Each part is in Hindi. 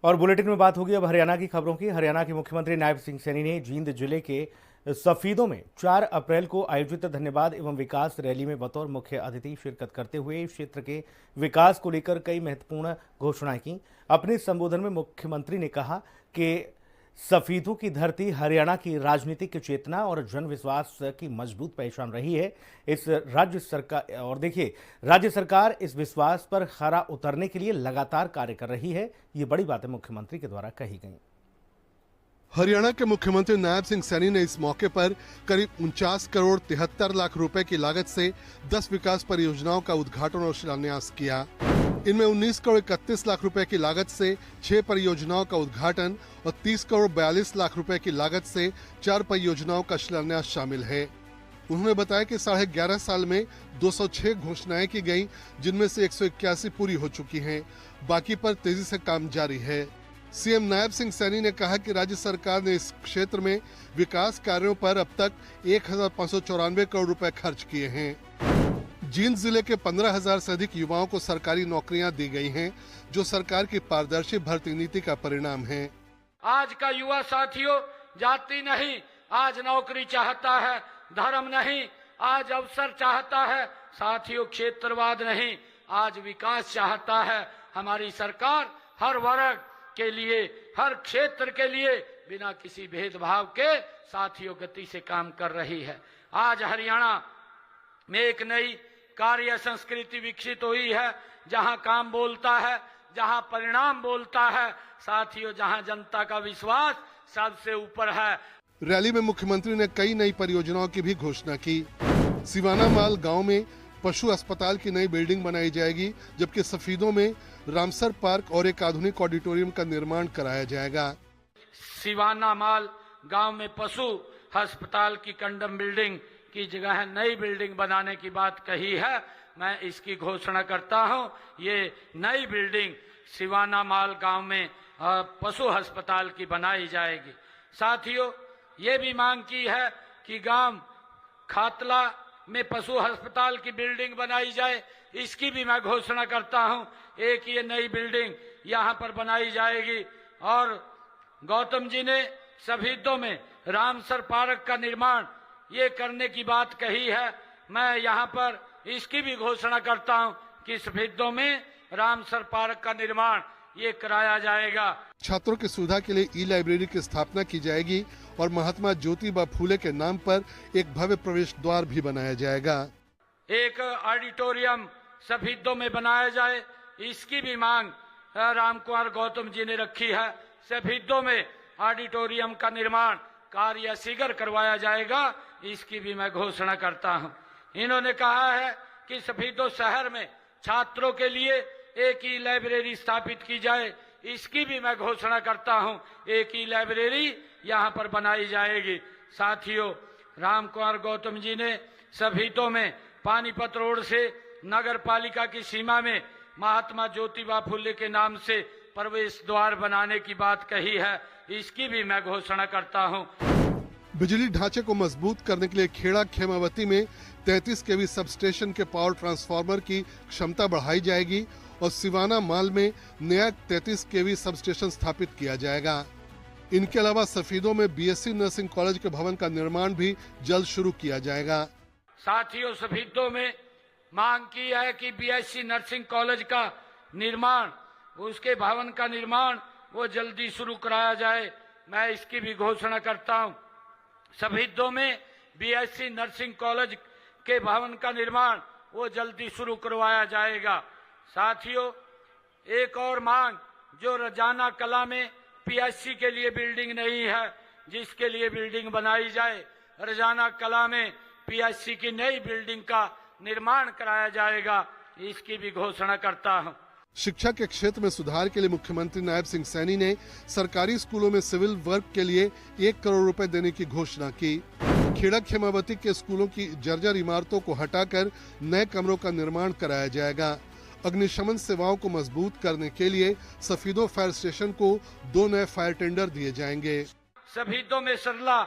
और बुलेटिन में बात होगी अब हरियाणा की खबरों की। हरियाणा के मुख्यमंत्री नायब सिंह सैनी ने जींद जिले के सफीदों में 4 अप्रैल को आयोजित धन्यवाद एवं विकास रैली में बतौर मुख्य अतिथि शिरकत करते हुए क्षेत्र के विकास को लेकर कई महत्वपूर्ण घोषणाएं की। अपने संबोधन में मुख्यमंत्री ने कहा कि सफीदों की धरती हरियाणा की राजनीतिक चेतना और जन विश्वास की मजबूत पहचान रही है। इस राज्य सरकार और देखिए राज्य सरकार इस विश्वास पर खरा उतरने के लिए लगातार कार्य कर रही है। ये बड़ी बातें मुख्यमंत्री के द्वारा कही गई। हरियाणा के मुख्यमंत्री नायब सिंह सैनी ने इस मौके पर करीब 49 करोड़ 73 लाख रुपए की लागत से 10 विकास परियोजनाओं का उद्घाटन और शिलान्यास किया। इनमें 19 करोड़ 31 लाख रुपए की लागत से 6 परियोजनाओं का उद्घाटन और 30 करोड़ 42 लाख रुपए की लागत से 4 परियोजनाओं का शिलान्यास शामिल है। उन्होंने बताया कि 11.5 साल में 206 घोषणाएं की गईं, जिनमें से 181 पूरी हो चुकी हैं। बाकी पर तेजी से काम जारी है। सीएम नायब सिंह सैनी ने कहा कि राज्य सरकार ने इस क्षेत्र में विकास कार्यों पर अब तक 1594 करोड़ रुपए खर्च किए हैं। जींद जिले के 15,000 से अधिक युवाओं को सरकारी नौकरियां दी गई हैं, जो सरकार की पारदर्शी भर्ती नीति का परिणाम है। आज का युवा साथियों जाति नहीं, आज नौकरी चाहता है, धर्म नहीं, आज अवसर चाहता है। साथियों क्षेत्रवाद नहीं, आज विकास चाहता है। हमारी सरकार हर वर्ग के लिए, हर क्षेत्र के लिए बिना किसी भेदभाव के साथियों गति से काम कर रही है। आज हरियाणा में एक नई कार्य संस्कृति विकसित हुई है, जहां काम बोलता है, जहां परिणाम बोलता है। साथियों जहां जनता का विश्वास सबसे ऊपर है। रैली में मुख्यमंत्री ने कई नई परियोजनाओं की भी घोषणा की। सिवाना माल गांव में पशु अस्पताल की नई बिल्डिंग बनाई जाएगी, जबकि सफीदों में रामसर पार्क और एक आधुनिक ऑडिटोरियम का निर्माण कराया जाएगा। सिवाना माल गांव में पशु अस्पताल की कंडम बिल्डिंग की जगह नई बिल्डिंग बनाने की बात कही है। मैं इसकी घोषणा करता हूं। ये नई बिल्डिंग सिवाना माल गांव में पशु अस्पताल की बनाई जाएगी। साथियों ये भी मांग की है कि गांव खातला में पशु अस्पताल की बिल्डिंग बनाई जाए। इसकी भी मैं घोषणा करता हूं। एक ये नई बिल्डिंग यहां पर बनाई जाएगी। और गौतम जी ने सफीदों में रामसर पार्क का निर्माण ये करने की बात कही है। मैं यहां पर इसकी भी घोषणा करता हूं कि सफीदों में रामसर पार्क का निर्माण ये कराया जाएगा। छात्रों की सुविधा के लिए ई लाइब्रेरी की स्थापना की जाएगी और महात्मा ज्योतिबा फूले के नाम पर एक भव्य प्रवेश द्वार भी बनाया जाएगा। एक ऑडिटोरियम सफीदों में बनाया जाए, इसकी भी मांग रामकुमार गौतम जी ने रखी है। सफीदों में ऑडिटोरियम का निर्माण कार्य शीघ्र करवाया जाएगा, इसकी भी मैं घोषणा करता हूं। इन्होंने कहा है कि सफीदों शहर में छात्रों के लिए एक ही लाइब्रेरी स्थापित की जाए, इसकी भी मैं घोषणा करता हूं। एक ही लाइब्रेरी यहां पर बनाई जाएगी। साथियों रामकुमार गौतम जी ने सफीदों में पानीपत रोड से नगर पालिका की सीमा में महात्मा ज्योतिबा फूले के नाम से प्रवेश द्वार बनाने की बात कही है, इसकी भी मैं घोषणा करता हूं। बिजली ढांचे को मजबूत करने के लिए खेड़ा खेमावती में 33 केवी सब स्टेशन के पावर ट्रांसफार्मर की क्षमता बढ़ाई जाएगी और सिवाना माल में नया 33 केवी सब स्टेशन स्थापित किया जाएगा। इनके अलावा सफीदों में बीएससी नर्सिंग कॉलेज के भवन का निर्माण भी जल्द शुरू किया जाएगा। साथियों सफीदों में मांग की है कि बीएससी नर्सिंग कॉलेज का निर्माण, उसके भवन का निर्माण वो जल्दी शुरू कराया जाए। मैं इसकी भी घोषणा करता हूं। सफीदों में बीएससी नर्सिंग कॉलेज के भवन का निर्माण वो जल्दी शुरू करवाया जाएगा। साथियों एक और मांग, जो रजाना कला में पीएचसी के लिए बिल्डिंग नहीं है, जिसके लिए बिल्डिंग बनाई जाए। रजाना कला में पीएचसी की नई बिल्डिंग का निर्माण कराया जाएगा, इसकी भी घोषणा करता हूं। शिक्षा के क्षेत्र में सुधार के लिए मुख्यमंत्री नायब सिंह सैनी ने सरकारी स्कूलों में सिविल वर्क के लिए 1 करोड़ रुपए देने की घोषणा की। खेड़ा खेमावती के स्कूलों की जर्जर इमारतों को हटाकर नए कमरों का निर्माण कराया जाएगा। अग्निशमन सेवाओं को मजबूत करने के लिए सफीदों फायर स्टेशन को 2 नए फायर टेंडर दिए जाएंगे। सफीदों में सरला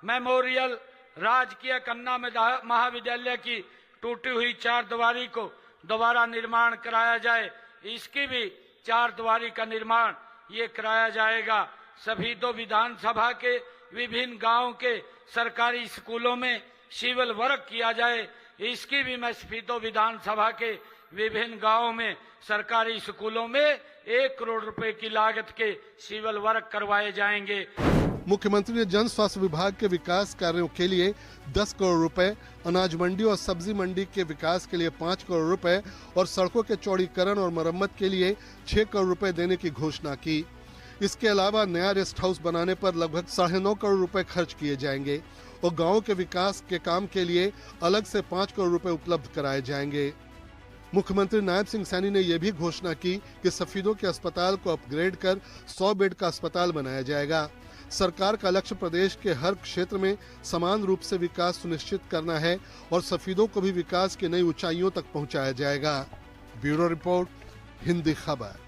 मेमोरियल राजकीय कन्या महाविद्यालय की टूटी हुई 4 दीवारी को दोबारा निर्माण कराया जाए, इसकी भी 4 दीवारी का निर्माण ये कराया जाएगा। सभी दो विधानसभा के विभिन्न गांव के सरकारी स्कूलों में सिविल वर्क किया जाए, इसकी भी मैं सफीदो विधानसभा के विभिन्न गांवों में सरकारी स्कूलों में 1 करोड़ रुपए की लागत के सिविल वर्क करवाए जाएंगे। मुख्यमंत्री ने जन स्वास्थ्य विभाग के विकास कार्यों के लिए 10 करोड़ रुपए, अनाज मंडी और सब्जी मंडी के विकास के लिए 5 करोड़ रुपए और सड़कों के चौड़ीकरण और मरम्मत के लिए 6 करोड़ रुपए देने की घोषणा की। इसके अलावा नया रेस्ट हाउस बनाने पर लगभग 9.5 करोड़ रुपए खर्च किए जाएंगे और गाँव के विकास के काम के लिए अलग से 5 करोड़ रुपए उपलब्ध कराए जाएंगे। मुख्यमंत्री नायब सिंह सैनी ने यह भी घोषणा की कि सफीदों के अस्पताल को अपग्रेड कर 100 बेड का अस्पताल बनाया जाएगा। सरकार का लक्ष्य प्रदेश के हर क्षेत्र में समान रूप से विकास सुनिश्चित करना है और सफीदों को भी विकास की नई ऊंचाइयों तक पहुंचाया जाएगा। ब्यूरो रिपोर्ट, हिंदी खबर।